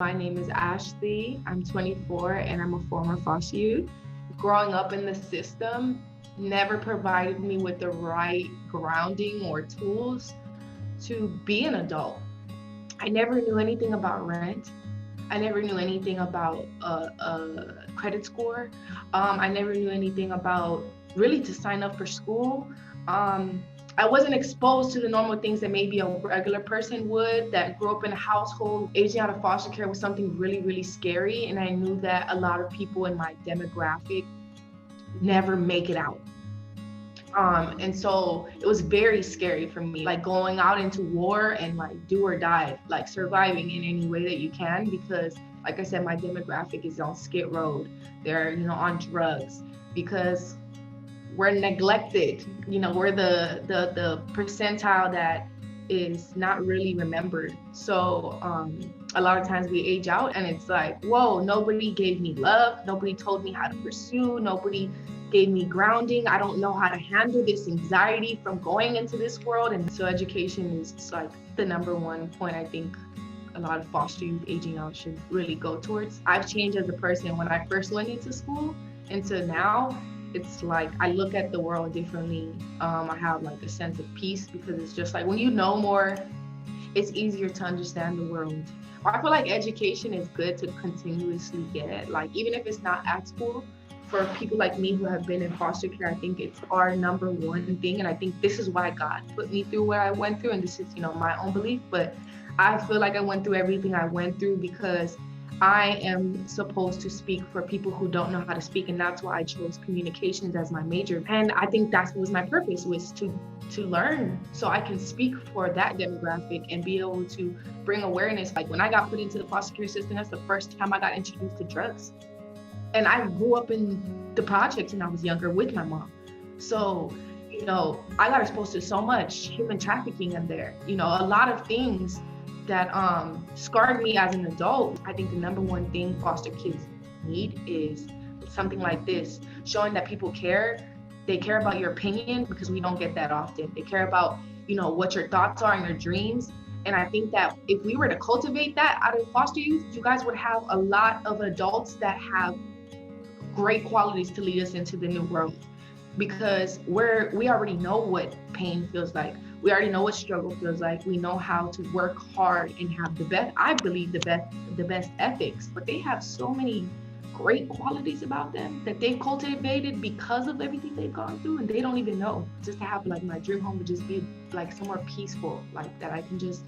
My name is Ashley. I'm 24 and I'm a former foster youth. Growing up in the system never provided me with the right grounding or tools to be an adult. I never knew anything about rent. I never knew anything about a credit score. I never knew anything about really to sign up for school. Um, I wasn't exposed to the normal things that maybe a regular person would that grew up in a household. Aging out of foster care was something really, really scary. And I knew that a lot of people in my demographic never make it out. And so it was very scary for me, like going out into war and like do or die, like surviving in any way that you can, because like I said, my demographic is on skid road. They're, on drugs because we're neglected. We're the percentile that is not really remembered. So a lot of times we age out and it's like, whoa, nobody gave me love. Nobody told me how to pursue. Nobody gave me grounding. I don't know how to handle this anxiety from going into this world. And so education is like the number one point I think a lot of foster youth aging out should really go towards. I've changed as a person when I first went into school into now. It's like I look at the world differently. I have like a sense of peace because it's just like when you know more, it's easier to understand the world. I feel like education is good to continuously get, like even if it's not at school. For people like me who have been in foster care, I think it's our number one thing. And I think this is why God put me through what I went through. And this is, my own belief. But I feel like I went through everything I went through because I am supposed to speak for people who don't know how to speak. And that's why I chose communications as my major. And I think that was my purpose, was to learn so I can speak for that demographic and be able to bring awareness. Like when I got put into the foster care system, that's the first time I got introduced to drugs. And I grew up in the projects when I was younger with my mom. So, I got exposed to so much human trafficking in there, a lot of things that scarred me as an adult. I think the number one thing foster kids need is something like this, showing that people care. They care about your opinion because we don't get that often. They care about, what your thoughts are and your dreams. And I think that if we were to cultivate that out of foster youth, you guys would have a lot of adults that have great qualities to lead us into the new world, because we already know what pain feels like. We already know what struggle feels like. We know how to work hard and have the best, I believe, the best ethics, but they have so many great qualities about them that they've cultivated because of everything they've gone through, and they don't even know. Just to have like my dream home would just be like somewhere peaceful, like that I can just